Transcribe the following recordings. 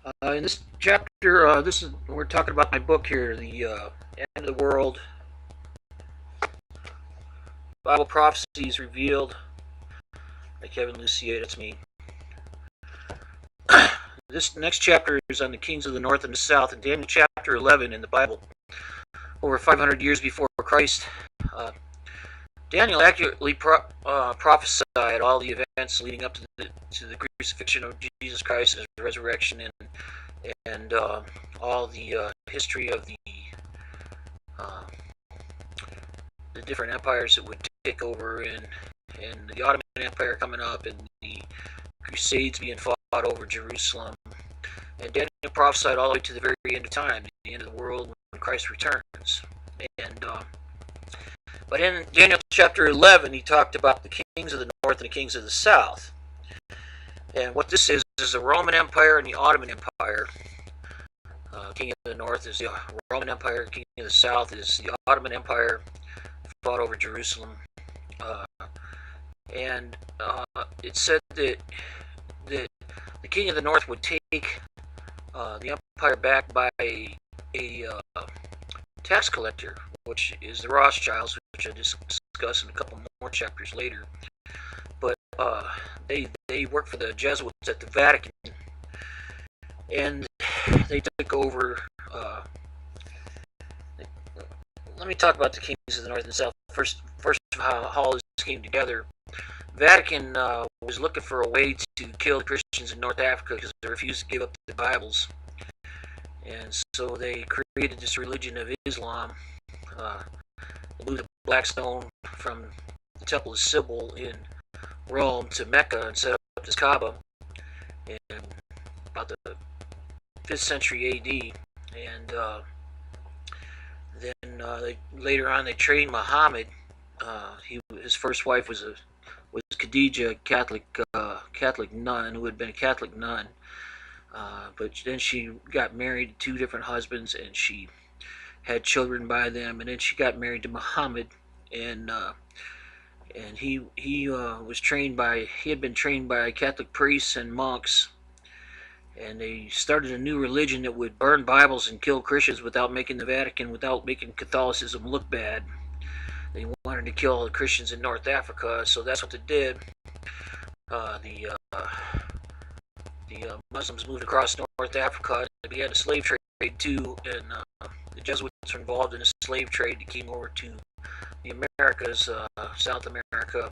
In this chapter, we're talking about my book here, the End of the World, Bible Prophecies Revealed by Kevin Lucier. That's me. This next chapter is on the kings of the north and the south, in Daniel chapter 11 in the Bible. Over 500 years before Christ, Daniel accurately prophesied all the events leading up to the crucifixion of Jesus Christ, his resurrection, and all the history of the different empires that would take over, and the Ottoman Empire coming up, and the Crusades being fought over Jerusalem. And Daniel prophesied all the way to the very end of time, the end of the world when Christ returns. And but in Daniel chapter 11, he talked about the kings of the north and the kings of the south. And what this is the Roman Empire and the Ottoman Empire. King of the north is the Roman Empire. King of the south is the Ottoman Empire. Fought over Jerusalem. And it said that the king of the north would take the empire back by a tax collector, which is the Rothschilds, which I discuss in a couple more chapters later. But they worked for the Jesuits at the Vatican, and they took over. Let me talk about the kings of the north and the south first. How all this came together. Vatican was looking for a way to kill the Christians in North Africa because they refused to give up the Bibles, and so they created this religion of Islam. They moved the Black Stone from the Temple of Sybil in Rome to Mecca and set up this Kaaba in about the 5th century A.D. And then later on they trained Muhammad. His first wife was Khadija, Catholic nun who had been a Catholic nun, but then she got married to two different husbands, and she had children by them, and then she got married to Muhammad, and he had been trained by Catholic priests and monks, and they started a new religion that would burn Bibles and kill Christians without making Catholicism look bad. They wanted to kill all the Christians in North Africa, so that's what they did. The Muslims moved across North Africa. They began a slave trade too, and the Jesuits were involved in a slave trade that came over to the Americas, South America,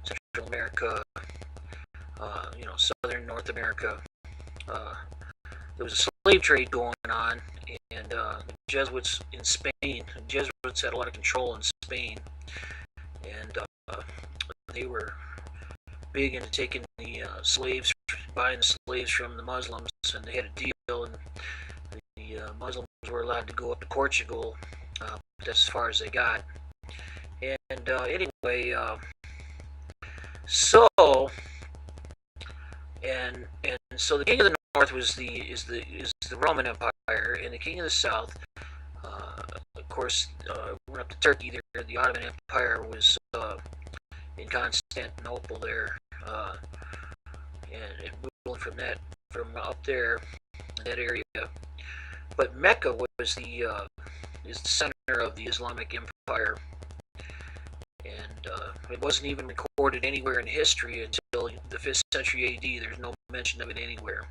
Central America, Southern North America. There was a slave trade going on, and the Jesuits in Spain. The Jesuits had a lot of control in Spain, and they were big into taking the slaves, buying the slaves from the Muslims, and they had a deal, and the Muslims were allowed to go up to Portugal. That's as far as they got. And anyway, so the king of the north is the Roman Empire, and the king of the south, of course, went up to Turkey. There, the Ottoman Empire was in Constantinople there, and ruling from up there in that area. But Mecca was is the center of the Islamic Empire, and it wasn't even recorded anywhere in history until the 5th century A.D. There's no mention of it anywhere.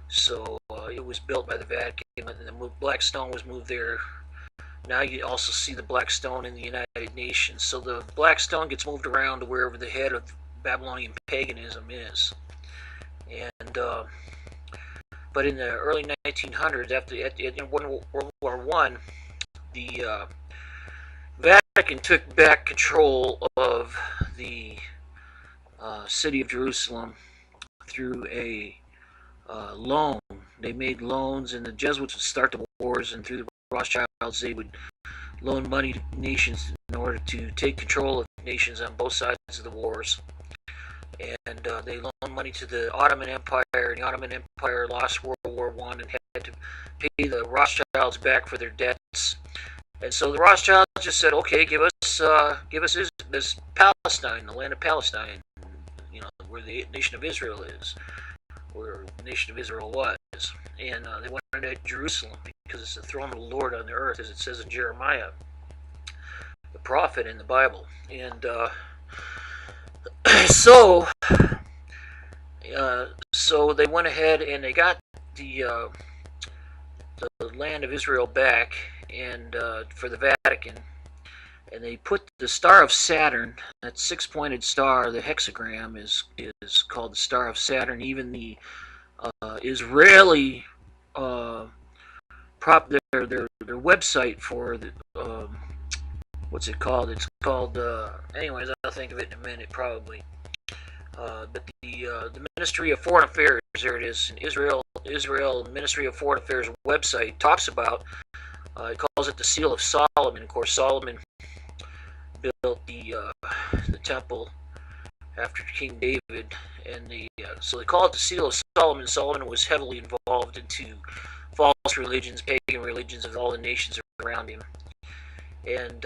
So it was built by the Vatican, and the Black Stone was moved there. Now you also see the Black Stone in the United Nations. So the Black Stone gets moved around to wherever the head of Babylonian paganism is. And but in the early 1900s, in World War I, the Vatican took back control of the city of Jerusalem through a loan. They made loans, and the Jesuits would start the wars, and through the Rothschilds, they would loan money to nations in order to take control of nations on both sides of the wars. And they loaned money to the Ottoman Empire, and the Ottoman Empire lost World War I and had to pay the Rothschilds back for their debts. And so the Rothschilds just said, "Okay, give us this Palestine, the land of Palestine, where the nation of Israel is, where the nation of Israel was." is, and they wanted it at Jerusalem because it's the throne of the Lord on the earth, as it says in Jeremiah, the prophet in the Bible. And so so they went ahead and they got the land of Israel back, and for the Vatican, and they put the Star of Saturn, that six-pointed star, the hexagram is called the Star of Saturn. Even the Israeli their website for the what's it called? It's called anyways. I'll think of it in a minute probably. But the Ministry of Foreign Affairs, there it is, in Israel Ministry of Foreign Affairs website talks about. It calls it the Seal of Solomon. Of course, Solomon built the temple after King David, and so they call it the Seal of Solomon. Solomon was heavily involved into false religions, pagan religions of all the nations around him, and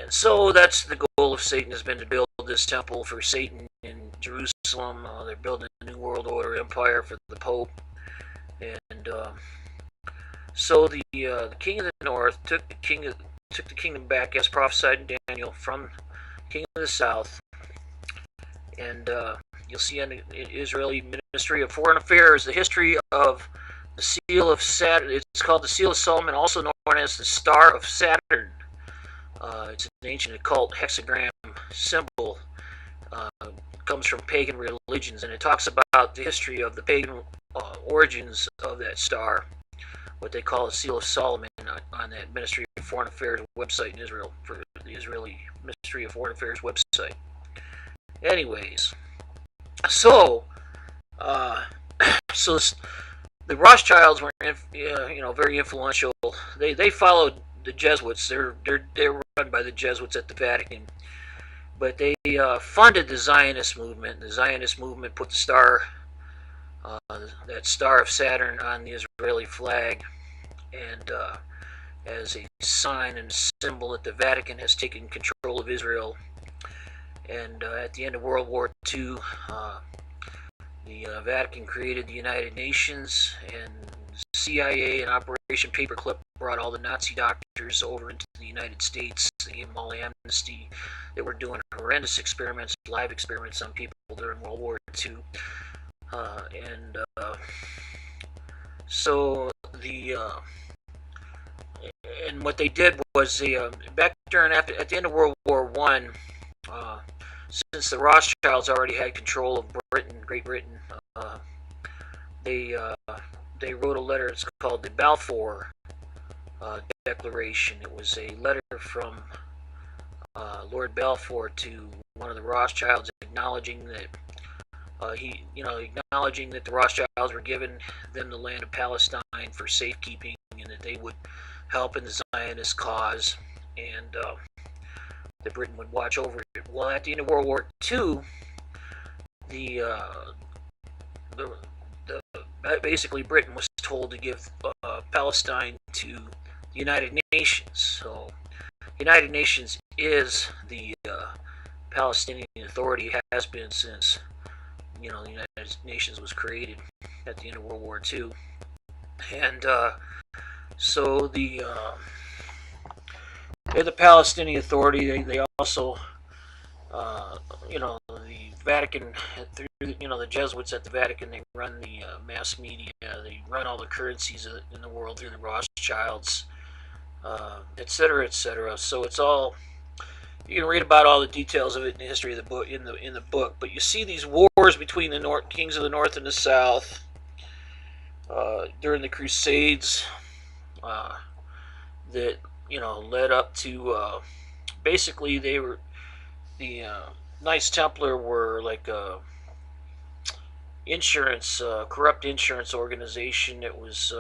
so that's the goal of Satan, has been to build this temple for Satan in Jerusalem. They're building a new world order empire for the Pope, and so the king of the north took the kingdom back as prophesied in Daniel from the king of the south, and you'll see in the Israeli Ministry of Foreign Affairs the history of the Seal of Saturn. It's called the Seal of Solomon, also known as the Star of Saturn. It's an ancient occult hexagram symbol. Comes from pagan religions, and it talks about the history of the pagan origins of that star, what they call the Seal of Solomon, on that Ministry of Foreign Affairs website in Israel, for the Israeli Ministry of Foreign Affairs website. Anyways, so so the Rothschilds were very influential. They followed the Jesuits. They're run by the Jesuits at the Vatican, but they funded the Zionist movement. The Zionist movement put the star, that Star of Saturn, on the Israeli flag, and as a sign and symbol that the Vatican has taken control of Israel. And at the end of World War II, the Vatican created the United Nations, and CIA and Operation Paperclip brought all the Nazi doctors over into the United States. They gave them all amnesty. They were doing horrendous experiments, live experiments on people during World War II. So and what they did was back at the end of World War One, since the Rothschilds already had control of Great Britain, they wrote a letter. It's called the Balfour Declaration. It was a letter from Lord Balfour to one of the Rothschilds, acknowledging that the Rothschilds were giving them the land of Palestine for safekeeping, and that they would help in the Zionist cause, and that Britain would watch over it. Well, at the end of World War II, basically Britain was told to give Palestine to the United Nations. So the United Nations is the Palestinian Authority, has been since the United Nations was created at the end of World War II. And so they're the Palestinian Authority. They also the Vatican, through the Jesuits at the Vatican, they run the mass media. They run all the currencies in the world through the Rothschilds, etc., etc. So it's all, you can read about all the details of it in the history of the book, in the book. But you see these wars between the kings of the North and the South during the Crusades that led up to basically they were the Knights Templar were like a corrupt insurance organization that was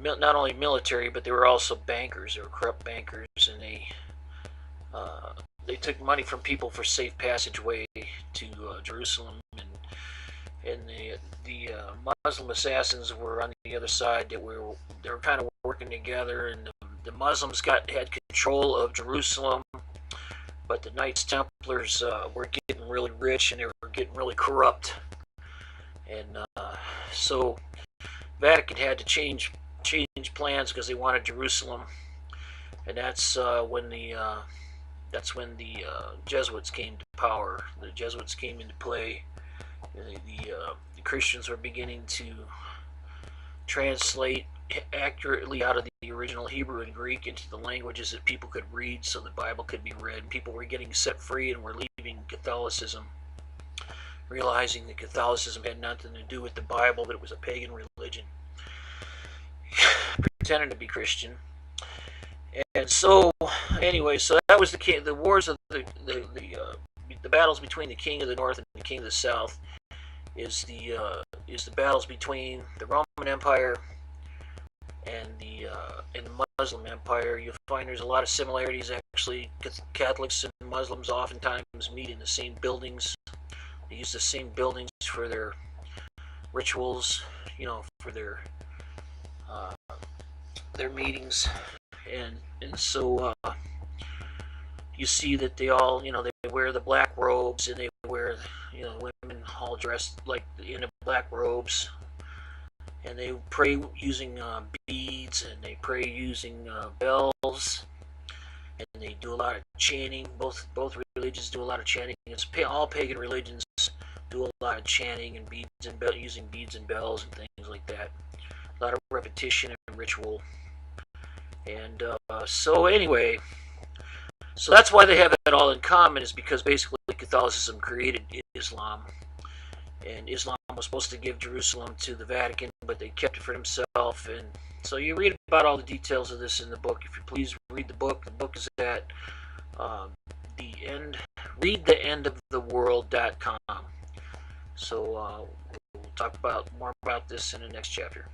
not only military, but they were also bankers. They were corrupt bankers, and they took money from people for safe passageway to Jerusalem, and the Muslim assassins were on the other side. They were kind of working together, and the Muslims had control of Jerusalem, but the Knights Templars were getting really rich, and they were getting really corrupt. And so Vatican had to change plans because they wanted Jerusalem, and that's when the Jesuits came to power. The Jesuits came into play. The Christians were beginning to translate accurately out of the original Hebrew and Greek into the languages that people could read, so the Bible could be read. People were getting set free and were leaving Catholicism, realizing that Catholicism had nothing to do with the Bible, that it was a pagan religion, pretending to be Christian. And so, anyway, so that was the wars of the battles between the King of the North and the King of the South. Is the battles between the Roman Empire and the Muslim Empire. You'll find there's a lot of similarities. Actually, Catholics and Muslims oftentimes meet in the same buildings. They use the same buildings for their rituals, for their meetings, and so you see that they all, they wear the black robes, and they wear, women all dressed like in black robes, and they pray using beads, and they pray using bells, and they do a lot of chanting. Both religions do a lot of chanting. All pagan religions do a lot of chanting and beads and using beads and bells and things like that. A lot of repetition and ritual. And so anyway, so that's why they have that all in common, is because basically Catholicism created Islam, and Islam was supposed to give Jerusalem to the Vatican, but they kept it for themselves. And so you read about all the details of this in the book. If you please read the book. The book is at the end. readtheendoftheworld.com. So we'll talk more about this in the next chapter.